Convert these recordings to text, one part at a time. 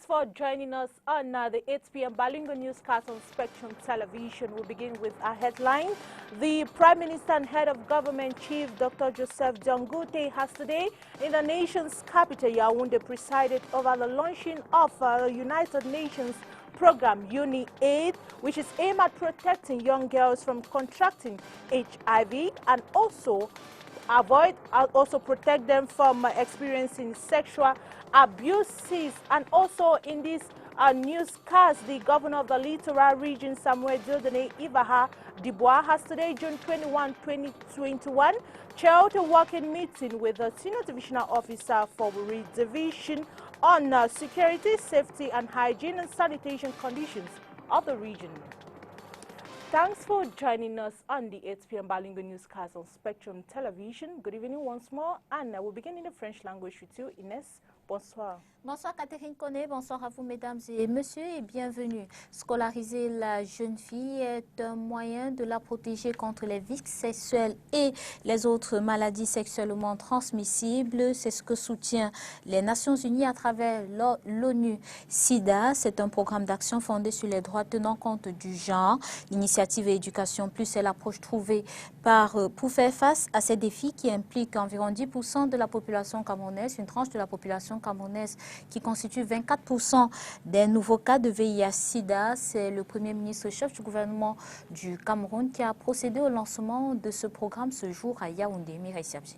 for joining us on the 8 p.m. bilingual newscast on Spectrum Television. We'll begin with our headline. The Prime Minister and Head of Government Chief Dr. Joseph Dangote has today in the nation's capital, Yaoundé, presided over the launching of the United Nations program UNIAID, which is aimed at protecting young girls from contracting HIV and also protect them from experiencing sexual abuses. And also in this newscast, the governor of the Littoral Region, Samuel Dieudonné Ibaha Dubois, has today, June 21, 2021, chaired a working meeting with the Senior Divisional Officer for Wuri Division on security, safety, and hygiene and sanitation conditions of the region. Thanks for joining us on the 8 p.m. bilingual newscast on Spectrum Television. Good evening once more, and we'll begin in the French language with you, Inès. Bonsoir. Bonsoir Catherine Koné, bonsoir à vous mesdames et messieurs et bienvenue. Scolariser la jeune fille est un moyen de la protéger contre les vices sexuels et les autres maladies sexuellement transmissibles. C'est ce que soutient les Nations Unies à travers l'ONU. SIDA, c'est un programme d'action fondé sur les droits tenant compte du genre. L'initiative Éducation Plus est l'approche trouvée pour faire face à ces défis qui impliquent environ 10% de la population camerounaise, une tranche de la population camerounaise qui constitue 24% des nouveaux cas de VIH-Sida. C'est le Premier ministre chef du gouvernement du Cameroun qui a procédé au lancement de ce programme ce jour à Yaoundé. Mireille Siabji.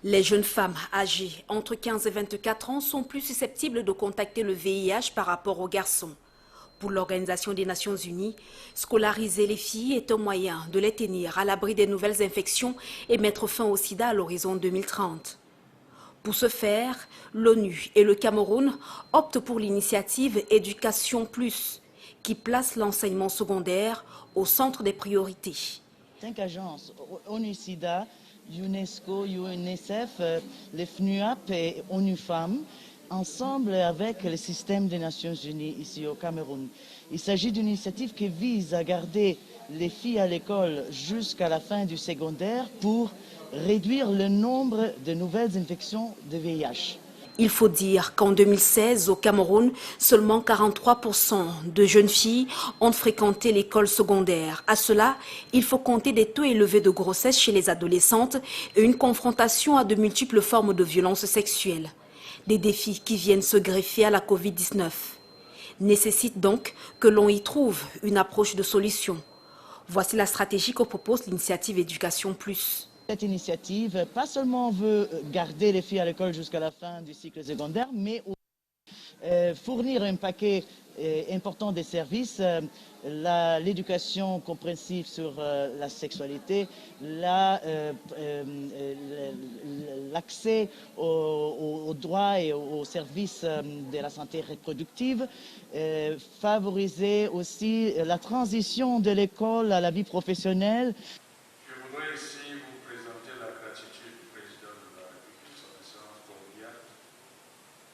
Les jeunes femmes âgées entre 15 et 24 ans sont plus susceptibles de contacter le VIH par rapport aux garçons. Pour l'Organisation des Nations Unies, scolariser les filles est un moyen de les tenir à l'abri des nouvelles infections et mettre fin au sida à l'horizon 2030. Pour ce faire, l'ONU et le Cameroun optent pour l'initiative Éducation Plus, qui place l'enseignement secondaire au centre des priorités. 5 agences, ONU-SIDA, UNESCO, UNICEF, les FNUAP et ONU Femmes, ensemble avec le système des Nations Unies ici au Cameroun. Il s'agit d'une initiative qui vise à garder les filles à l'école jusqu'à la fin du secondaire pour réduire le nombre de nouvelles infections de VIH. Il faut dire qu'en 2016, au Cameroun, seulement 43% de jeunes filles ont fréquenté l'école secondaire. À cela, il faut compter des taux élevés de grossesse chez les adolescentes et une confrontation à de multiples formes de violences sexuelles. Des défis qui viennent se greffer à la Covid-19 nécessitent donc que l'on y trouve une approche de solution. Voici la stratégie que propose l'initiative Éducation Plus. Cette initiative, pas seulement veut garder les filles à l'école jusqu'à la fin du cycle secondaire, mais aussi fournir un paquet important de services, l'éducation compréhensive sur la sexualité, l'accès aux droits et aux services de la santé reproductive, favoriser aussi la transition de l'école à la vie professionnelle. Je voudrais ici vous présenter la gratitude du président de la République, son excellence cordiale,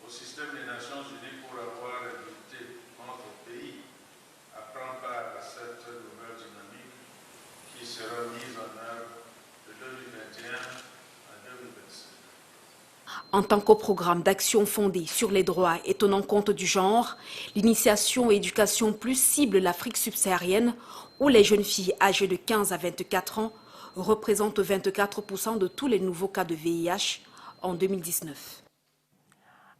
au système des Nations Unies pour avoir invité notre pays à prendre part à cette nouvelle dynamique qui sera mise en œuvre de 2021 à 2025. En tant qu'au programme d'action fondé sur les droits et tenant compte du genre, l'initiation Éducation Plus cible l'Afrique subsaharienne où les jeunes filles âgées de 15 à 24 ans représentent 24% de tous les nouveaux cas de VIH en 2019.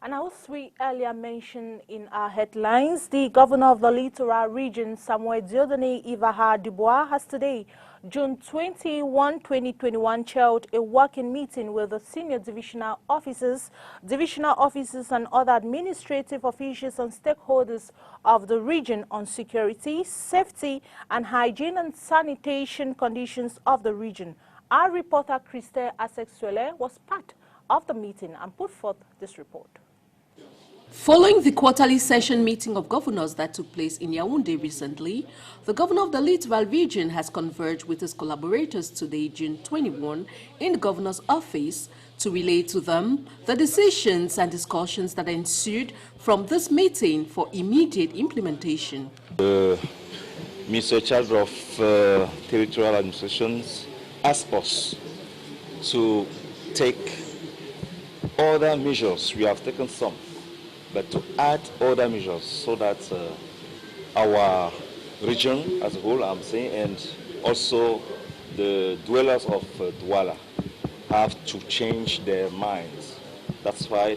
And as we earlier mentioned in our headlines, the governor of the Littoral Region, Samuel Dieudonné Ibaha Dubois, has today, June 21, 2021, chaired a working meeting with the senior divisional officers, and other administrative officials and stakeholders of the region on security, safety, and hygiene and sanitation conditions of the region. Our reporter, Christelle Asexuele, was part of the meeting and put forth this report. Following the quarterly session meeting of governors that took place in Yaoundé recently, the governor of the Littoral Region has converged with his collaborators today, June 21, in the governor's office to relay to them the decisions and discussions that ensued from this meeting for immediate implementation. The Minister in charge of territorial administrations asked us to take other measures. We have taken some but to add other measures so that our region as a whole, I'm saying, and also the dwellers of Douala have to change their minds. That's why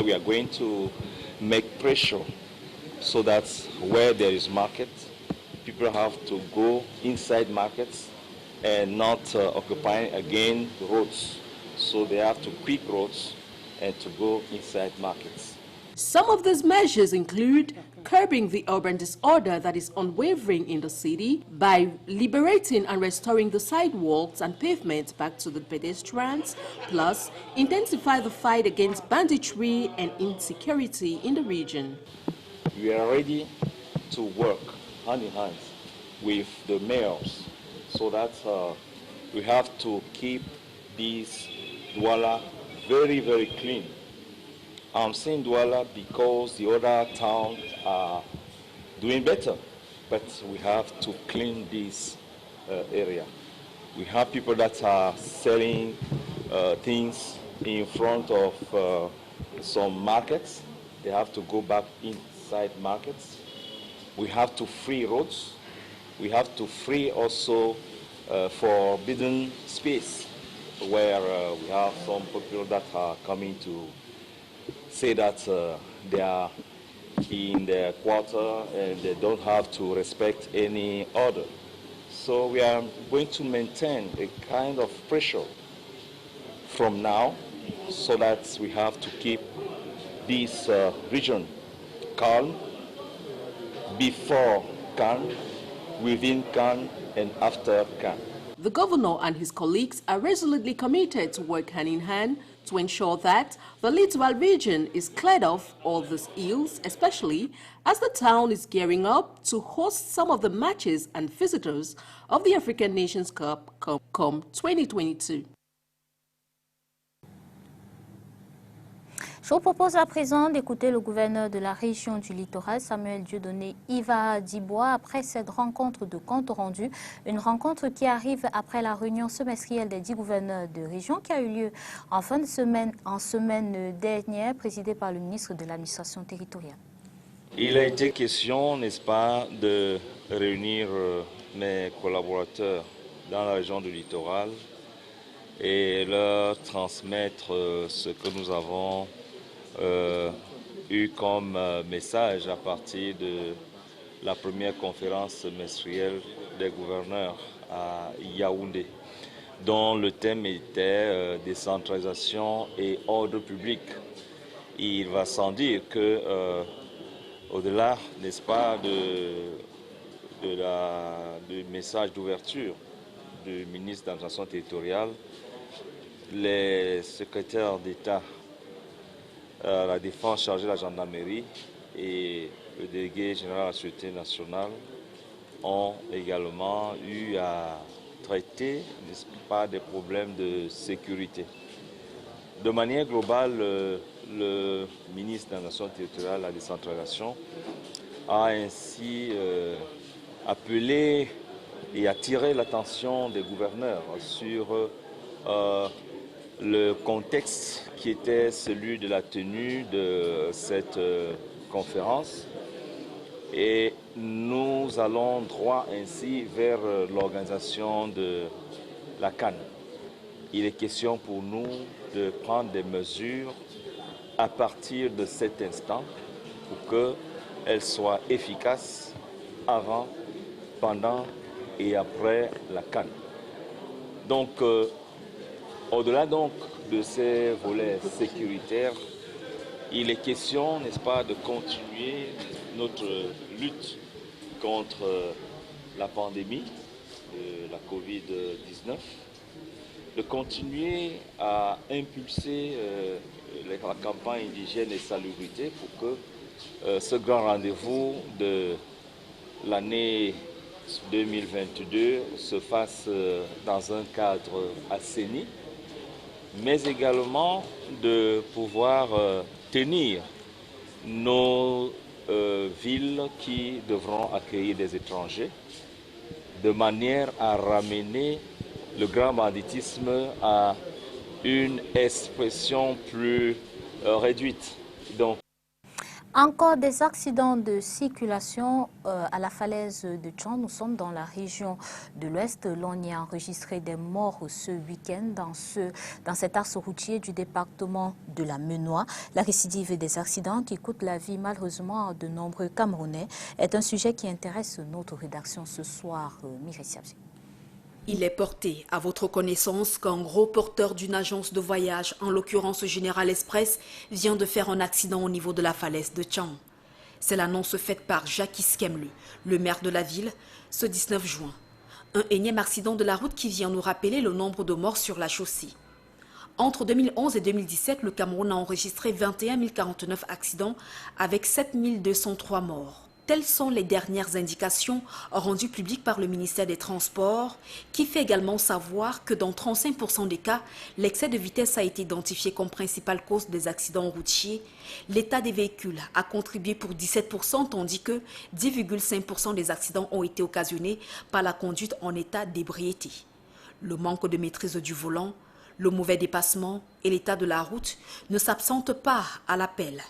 we are going to make pressure so that where there is market, people have to go inside markets and not occupying again roads. So they have to quit roads and to go inside markets. Some of these measures include curbing the urban disorder that is unwavering in the city by liberating and restoring the sidewalks and pavements back to the pedestrians, plus intensify the fight against banditry and insecurity in the region. We are ready to work hand in hand with the mayors so that we have to keep this Douala very, very clean. I'm saying Douala because the other towns are doing better, but we have to clean this area. We have people that are selling things in front of some markets. They have to go back inside markets. We have to free roads. We have to free also forbidden space where we have some people that are coming to say that they are in their quarter and they don't have to respect any order. So we are going to maintain a kind of pressure from now so that we have to keep this region calm before Cannes, within Cannes, and after Cannes. The governor and his colleagues are resolutely committed to work hand in hand to ensure that the Littoral region is cleared of all these ills, especially as the town is gearing up to host some of the matches and visitors of the African Nations Cup come 2022. Je vous propose à présent d'écouter le gouverneur de la région du littoral, Samuel Dieudonné Ivaha Dibois, après cette rencontre de compte rendu. Une rencontre qui arrive après la réunion semestrielle des 10 gouverneurs de région qui a eu lieu en semaine dernière, présidée par le ministre de l'administration territoriale. Il a été question, n'est-ce pas, de réunir mes collaborateurs dans la région du littoral et leur transmettre ce que nous avons eu comme message à partir de la première conférence semestrielle des gouverneurs à Yaoundé, dont le thème était décentralisation et ordre public. Il va sans dire que au-delà, n'est-ce pas, du message d'ouverture du ministre de l'administration territoriale, les secrétaires d'État à la défense chargée de la gendarmerie et le délégué général à la Sûreté nationale ont également eu à traiter, n'est-ce pas, des problèmes de sécurité. De manière globale, le ministre de l'administration territoriale et de la décentralisation a ainsi appelé et attiré l'attention des gouverneurs sur le contexte qui était celui de la tenue de cette conférence, et nous allons droit ainsi vers l'organisation de la Cannes. Il est question pour nous de prendre des mesures à partir de cet instant pour qu'elles soient efficaces avant, pendant et après la Cannes. Donc, au-delà donc de ces volets sécuritaires, il est question, n'est-ce pas, de continuer notre lutte contre la pandémie de la Covid-19, de continuer à impulser la campagne d'hygiène et salubrité pour que ce grand rendez-vous de l'année 2022 se fasse dans un cadre assaini, mais également de pouvoir tenir nos villes qui devront accueillir des étrangers, de manière à ramener le grand banditisme à une expression plus réduite. Donc, Encore des accidents de circulation à la falaise de Tchon. Nous sommes dans la région de l'Ouest. L'on y a enregistré des morts ce week-end dans cet axe routier du département de la Menoie. La récidive des accidents qui coûtent la vie malheureusement à de nombreux Camerounais est un sujet qui intéresse notre rédaction ce soir. Mireille Siabzi. Il est porté à votre connaissance qu'un gros porteur d'une agence de voyage, en l'occurrence Général Express, vient de faire un accident au niveau de la falaise de Tchang. C'est l'annonce faite par Jacques Iskemle, le maire de la ville, ce 19 juin. Un énième accident de la route qui vient nous rappeler le nombre de morts sur la chaussée. Entre 2011 et 2017, le Cameroun a enregistré 21 049 accidents avec 7 203 morts. Telles sont les dernières indications rendues publiques par le ministère des Transports, qui fait également savoir que dans 35% des cas, l'excès de vitesse a été identifié comme principale cause des accidents routiers. L'état des véhicules a contribué pour 17%, tandis que 10,5% des accidents ont été occasionnés par la conduite en état d'ébriété. Le manque de maîtrise du volant, le mauvais dépassement et l'état de la route ne s'absentent pas à l'appel.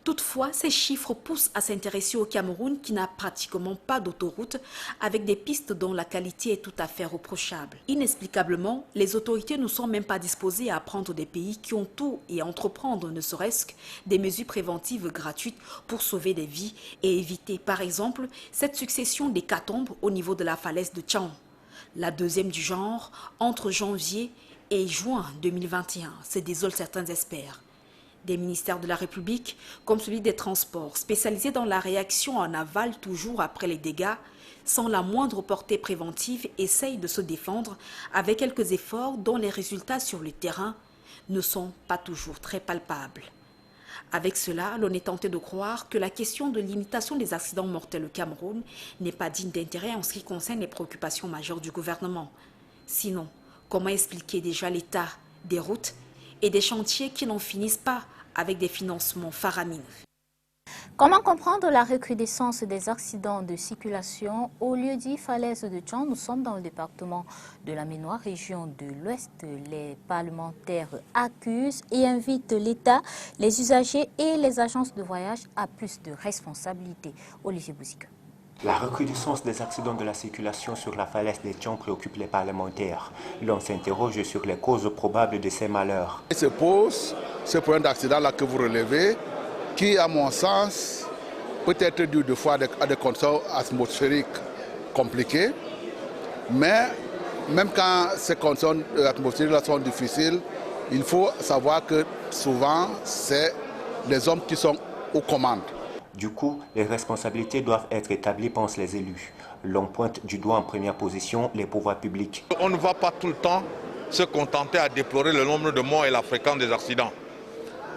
Toutefois, ces chiffres poussent à s'intéresser au Cameroun qui n'a pratiquement pas d'autoroute avec des pistes dont la qualité est tout à fait reprochable. Inexplicablement, les autorités ne sont même pas disposées à prendre des pays qui ont tout et à entreprendre ne serait-ce que des mesures préventives gratuites pour sauver des vies et éviter par exemple cette succession d'hécatombes au niveau de la falaise de Tchang. La deuxième du genre entre janvier et juin 2021, se désolent certains experts. Des ministères de la République, comme celui des Transports, spécialisés dans la réaction en aval toujours après les dégâts, sans la moindre portée préventive, essayent de se défendre avec quelques efforts dont les résultats sur le terrain ne sont pas toujours très palpables. Avec cela, l'on est tenté de croire que la question de limitation des accidents mortels au Cameroun n'est pas digne d'intérêt en ce qui concerne les préoccupations majeures du gouvernement. Sinon, comment expliquer déjà l'état des routes et des chantiers qui n'en finissent pas avec des financements faramineux? Comment comprendre la recrudescence des accidents de circulation au lieu dit falaise de Tchang? Nous sommes dans le département de la Menoie, région de l'Ouest. Les parlementaires accusent et invitent l'État, les usagers et les agences de voyage à plus de responsabilités. Olivier Bouzika. La recrudescence des accidents de la circulation sur la falaise des Tchang préoccupe les parlementaires. L'on s'interroge sur les causes probables de ces malheurs. Il se pose ce point d'accident-là que vous relevez, qui, à mon sens, peut être dû de fois à des conditions atmosphériques compliquées. Mais même quand ces conditions atmosphériques sont difficiles, il faut savoir que souvent, c'est les hommes qui sont aux commandes. Du coup, les responsabilités doivent être établies, pensent les élus. L'on pointe du doigt en première position les pouvoirs publics. On ne va pas tout le temps se contenter à déplorer le nombre de morts et la fréquence des accidents.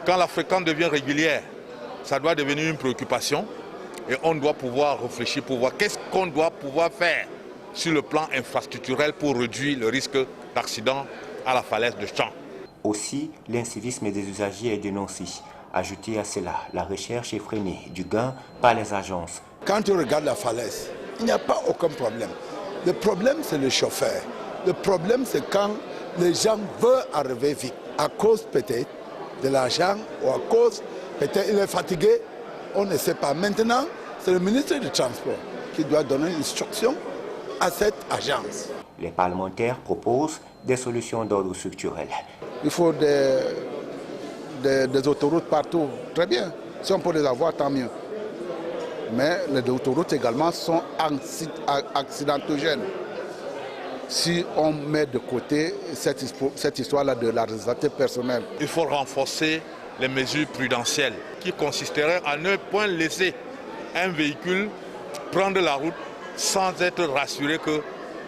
Quand la fréquence devient régulière, ça doit devenir une préoccupation et on doit pouvoir réfléchir pour voir qu'est-ce qu'on doit pouvoir faire sur le plan infrastructurel pour réduire le risque d'accident à la falaise de Tchang. Aussi, l'incivisme des usagers est dénoncé. Ajoutez à cela la recherche effrénée du gain par les agences. Quand tu regardes la falaise, il n'y a pas aucun problème. Le problème, c'est le chauffeur. Le problème, c'est quand les gens veulent arriver vite. À cause peut-être de l'argent ou à cause peut-être il est fatigué, on ne sait pas. Maintenant, c'est le ministre du Transport qui doit donner une instruction à cette agence. Les parlementaires proposent des solutions d'ordre structurel. Il faut des autoroutes partout, très bien. Si on peut les avoir, tant mieux. Mais les autoroutes également sont accidentogènes. Si on met de côté cette histoire-là de la responsabilité personnelle. Il faut renforcer les mesures prudentielles qui consisteraient à ne point laisser un véhicule prendre la route sans être rassuré que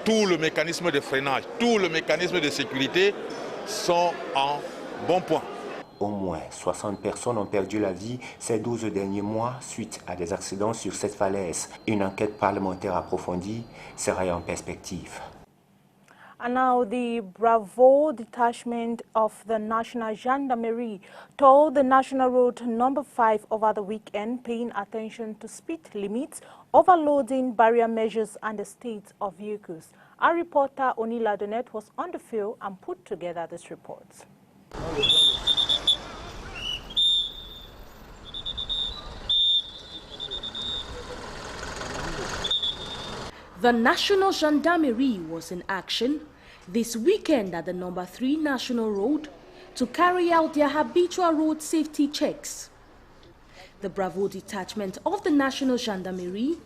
tout le mécanisme de freinage, tout le mécanisme de sécurité sont en bon point. Au moins 60 personnes ont perdu la vie ces 12 derniers mois suite à des accidents sur cette falaise. Une enquête parlementaire approfondie sera en perspective. And now the Bravo detachment of the National Gendarmerie told the National Road number 5 over the weekend, paying attention to speed limits, overloading, barrier measures and the state of vehicles. Our reporter Onila Donet was on the field and put together this report. The National Gendarmerie was in action this weekend at the number 3 National Road to carry out their habitual road safety checks. The Bravo detachment of the National Gendarmerie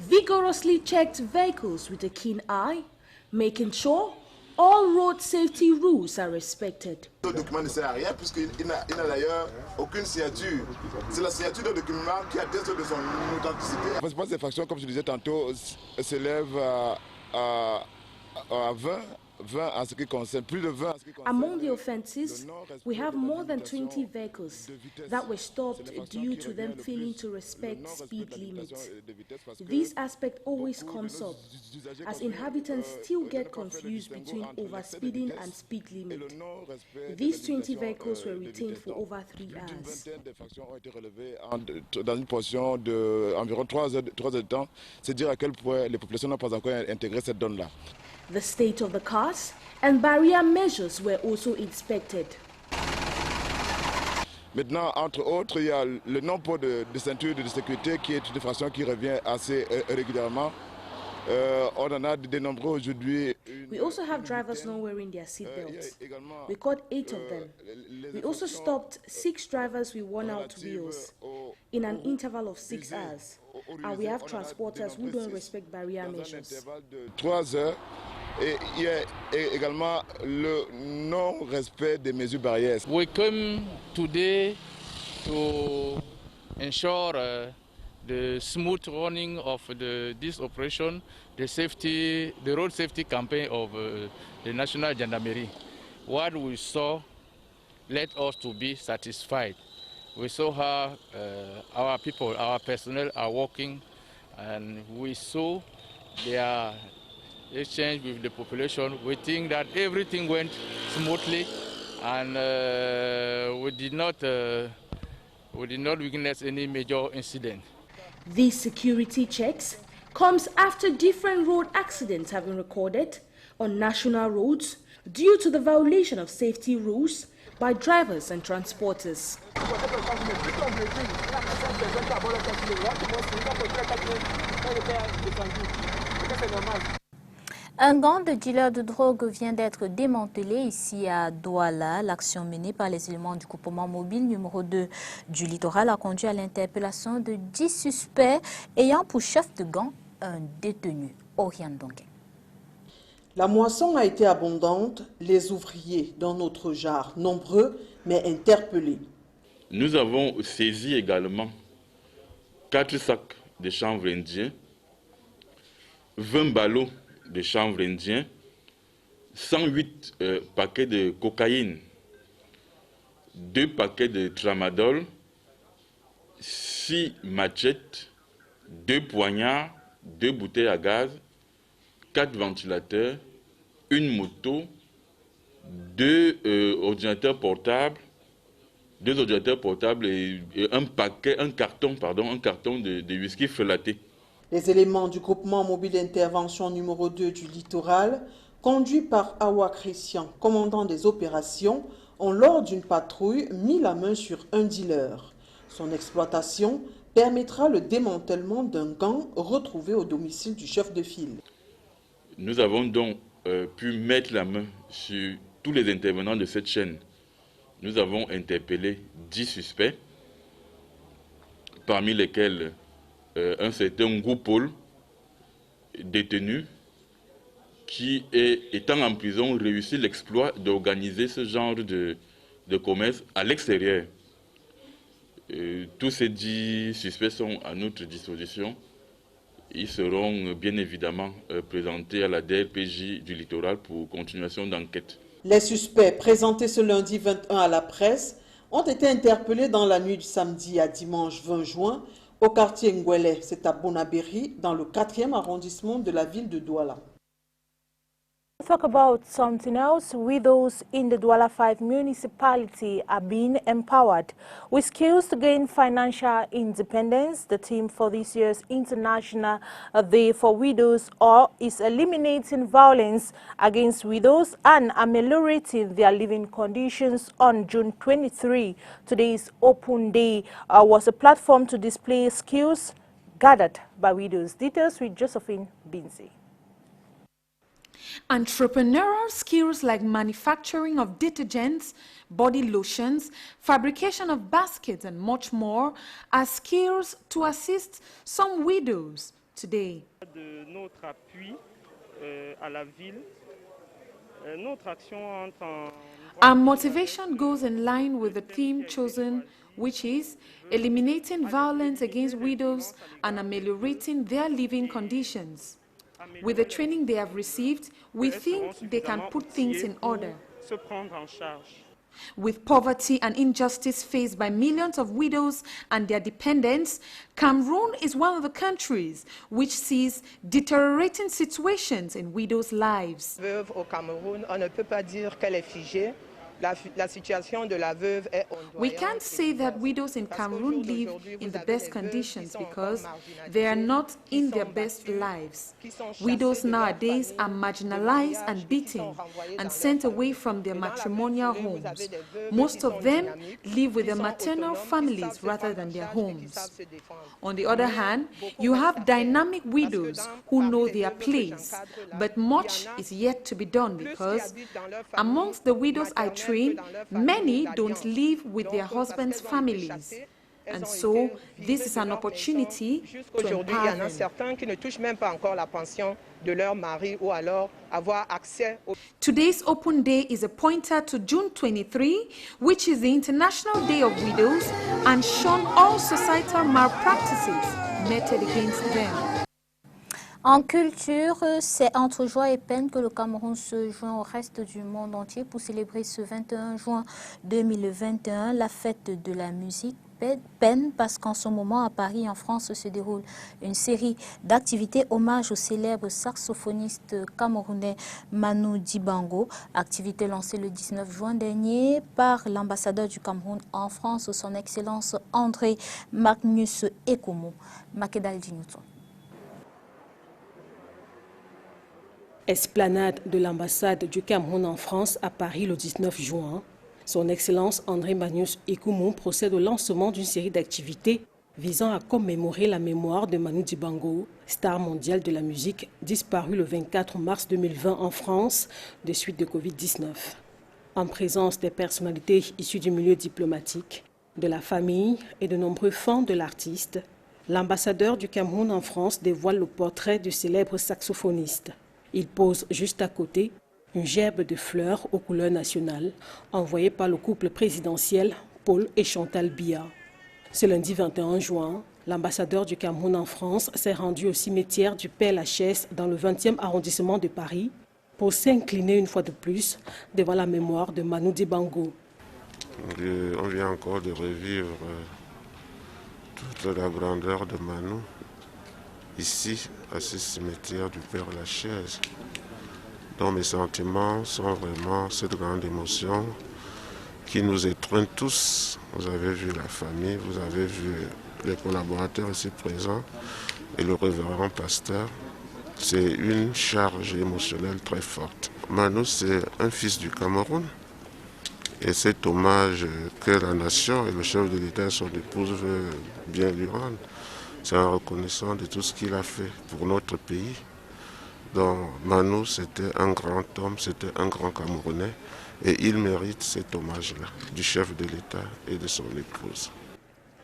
vigorously checked vehicles with a keen eye, making sure all road safety rules are respected. Le document ne sert à rien puisqu'il n'a d'ailleurs aucune signature. C'est la signature du document qui atteste de son authenticité. La principale infraction, comme je disais tantôt, s'élève à 20 en ce qui concerne, plus de 20 en ce qui concerne. Among the offences, we have more than 20 vehicles that were stopped due to them failing to respect speed limits. This aspect always comes up, as inhabitants still get confused between overspeeding and speed limit. These 20 vehicles were retained for over 3 hours. Dans une portion d'environ 3 heures de temps, c'est dire à quel point les populations n'ont pas encore intégré cette donne-là. The state of the cars and barrier measures were also inspected. Maintenant, entre autres, il y a le non-port de ceinture de sécurité qui est une infraction qui revient assez régulièrement. On en a dénombré aujourd'hui. We also have drivers not wearing their seatbelts. We caught 8 of them. We also stopped 6 drivers with worn-out wheels in an interval of 6 hours. And we have transporters who don't respect barrier measures. 3 heures. Et il y a également le non-respect des mesures barrières. We come today to ensure the smooth running of this operation, the road safety campaign of the National Gendarmerie. What we saw led us to be satisfied. We saw how our people, our personnel are working, and we saw their exchange with the population. We think that everything went smoothly, and we did not witness any major incident. These security checks comes after different road accidents have been recorded on national roads due to the violation of safety rules by drivers and transporters. Un gang de dealers de drogue vient d'être démantelé ici à Douala. L'action menée par les éléments du groupement mobile numéro 2 du littoral a conduit à l'interpellation de 10 suspects ayant pour chef de gang un détenu, Oriane Dongué. La moisson a été abondante, les ouvriers dans notre genre nombreux mais interpellés. Nous avons saisi également 4 sacs de chanvre indien, 20 ballots de chanvre indien, 108 paquets de cocaïne, 2 paquets de tramadol, 6 machettes, 2 poignards, 2 bouteilles à gaz, 4 ventilateurs, une moto, 2 ordinateurs portables, et un carton de whisky frelaté. Les éléments du groupement mobile d'intervention numéro 2 du littoral, conduit par Awa Christian, commandant des opérations, ont lors d'une patrouille mis la main sur un dealer. Son exploitation permettra le démantèlement d'un gang retrouvé au domicile du chef de file. Nous avons donc pu mettre la main sur tous les intervenants de cette chaîne. Nous avons interpellé 10 suspects, parmi lesquels un certain Goupol, détenu, qui, étant en prison, réussit l'exploit d'organiser ce genre de commerce à l'extérieur. Tous ces 10 suspects sont à notre disposition. Ils seront bien évidemment présentés à la DRPJ du littoral pour continuation d'enquête. Les suspects présentés ce lundi 21 à la presse ont été interpellés dans la nuit du samedi à dimanche 20 juin au quartier Ngwele, c'est à Bonabéry, dans le 4e arrondissement de la ville de Douala. Let's talk about something else. Widows in the Douala 5 municipality are being empowered with skills to gain financial independence. The theme for this year's International Day for Widows is eliminating violence against widows and ameliorating their living conditions. On June 23, today's Open Day was a platform to display skills gathered by widows. Details with Josephine Binzi. Entrepreneurial skills like manufacturing of detergents, body lotions, fabrication of baskets, and much more are skills to assist some widows today. De notre appui à la ville, notre action entre en... Our motivation goes in line with the theme chosen, which is eliminating violence against widows and ameliorating their living conditions. With the training they have received, we think they can put things in order. With poverty and injustice faced by millions of widows and their dependents, Cameroon is one of the countries which sees deteriorating situations in widows' lives. Veuve au Cameroun, on ne peut pas dire qu'elle est figée. La situation de la veuve est ondoyante. We can't say that widows in Cameroon live in the best conditions because they are not in their best lives. Widows nowadays are marginalized and beaten and sent away from their matrimonial homes. Most of them live with their maternal families rather than their homes. On the other hand, you have dynamic widows who know their place, but much is yet to be done because amongst the widows I train, many don't live with their husbands' families. And so, this is an opportunity to empower them. Today's Open Day is a pointer to June 23, which is the International Day of Widows, and shun all societal malpractices meted against them. En culture, c'est entre joie et peine que le Cameroun se joint au reste du monde entier pour célébrer ce 21 juin 2021 la fête de la musique. Peine parce qu'en ce moment à Paris, en France, se déroule une série d'activités hommage au célèbre saxophoniste camerounais Manu Dibango. Activité lancée le 19 juin dernier par l'ambassadeur du Cameroun en France, son Excellence André Magnus Ekomo. Makedal Dinouton. Esplanade de l'ambassade du Cameroun en France à Paris le 19 juin. Son Excellence André Magnus Ekoumou procède au lancement d'une série d'activités visant à commémorer la mémoire de Manu Dibango, star mondiale de la musique, disparu le 24 mars 2020 en France de suite de Covid-19. En présence des personnalités issues du milieu diplomatique, de la famille et de nombreux fans de l'artiste, l'ambassadeur du Cameroun en France dévoile le portrait du célèbre saxophoniste. Il pose juste à côté une gerbe de fleurs aux couleurs nationales envoyée par le couple présidentiel Paul et Chantal Biya. Ce lundi 21 juin, l'ambassadeur du Cameroun en France s'est rendu au cimetière du Père-Lachaise dans le 20e arrondissement de Paris pour s'incliner une fois de plus devant la mémoire de Manu Dibango. On vient encore de revivre toute la grandeur de Manu ici, à ce cimetière du Père-Lachaise. Donc mes sentiments sont vraiment cette grande émotion qui nous étreint tous. Vous avez vu la famille, vous avez vu les collaborateurs ici présents et le révérend pasteur. C'est une charge émotionnelle très forte. Manu, c'est un fils du Cameroun. Et cet hommage que la nation et le chef de l'État et son épouse veulent bien lui rendre, c'est en reconnaissant de tout ce qu'il a fait pour notre pays. Donc Manu, c'était un grand homme, c'était un grand Camerounais et il mérite cet hommage-là du chef de l'État et de son épouse.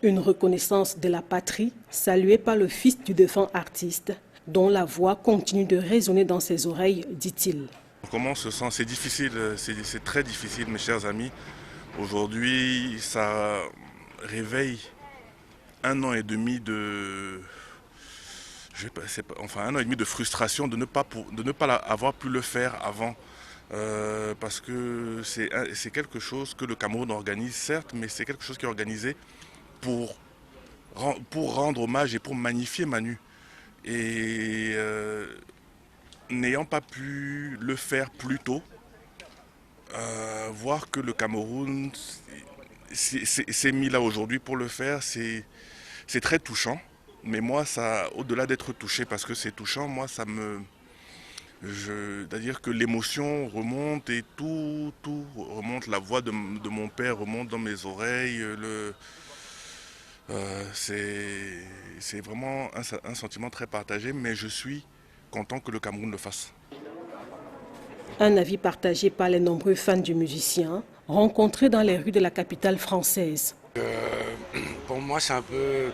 Une reconnaissance de la patrie saluée par le fils du défunt artiste dont la voix continue de résonner dans ses oreilles, dit-il. Comment on se sent? C'est difficile, c'est très difficile mes chers amis. Aujourd'hui, ça réveille un an et demi de... un an et demi de frustration de ne pas avoir pu le faire avant. Parce que c'est quelque chose que le Cameroun organise, certes, mais c'est quelque chose qui est organisé pour rendre hommage et pour magnifier Manu. Et n'ayant pas pu le faire plus tôt, voir que le Cameroun s'est mis là aujourd'hui pour le faire, c'est très touchant. Mais moi, au-delà d'être touché, parce que c'est touchant, moi, c'est-à-dire que l'émotion remonte et tout remonte, la voix de mon père remonte dans mes oreilles. C'est vraiment un sentiment très partagé, mais je suis content que le Cameroun le fasse. Un avis partagé par les nombreux fans du musicien, rencontrés dans les rues de la capitale française. Pour moi, c'est un peu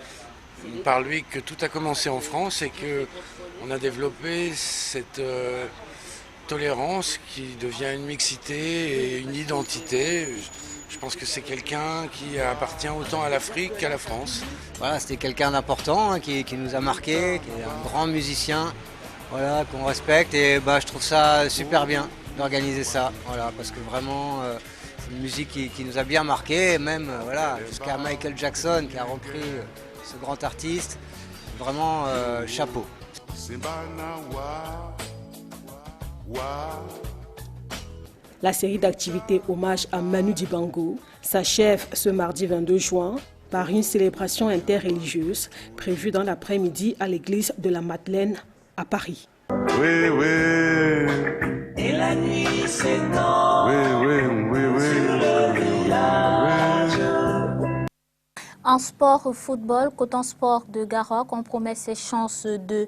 par lui que tout a commencé en France et qu'on a développé cette tolérance qui devient une mixité et une identité. Je pense que c'est quelqu'un qui appartient autant à l'Afrique qu'à la France. Voilà, c'était quelqu'un d'important hein, qui nous a marqué, qui est un grand musicien, voilà, qu'on respecte et je trouve ça super bien d'organiser ça, voilà, parce que vraiment c'est une musique qui nous a bien marqué, même voilà, jusqu'à Michael Jackson qui a repris ce grand artiste, vraiment chapeau. La série d'activités hommage à Manu Dibango s'achève ce mardi 22 juin par une célébration interreligieuse prévue dans l'après-midi à l'église de la Madeleine à Paris. Oui, oui. Et la nuit s'étend. Oui, oui, oui, oui. Sur le village. En sport football, Coton Sport de Garoua compromet ses chances de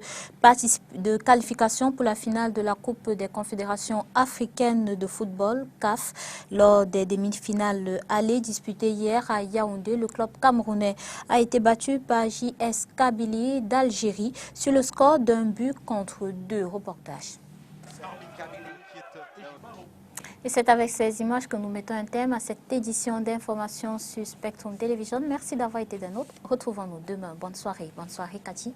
qualification pour la finale de la Coupe des Confédérations africaines de football, CAF. Lors des demi-finales allées disputées hier à Yaoundé, le club camerounais a été battu par JS Kabylie d'Algérie sur le score d'un but contre 2. Reportage. Et c'est avec ces images que nous mettons un thème à cette édition d'information sur Spectrum Television. Merci d'avoir été des nôtres. Retrouvons-nous demain. Bonne soirée. Bonne soirée, Cathy.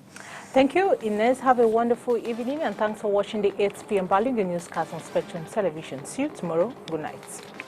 Thank you, Inez. Have a wonderful evening and thanks for watching the 8 p.m. Balingo newscast on Spectrum Television. See you tomorrow. Good night.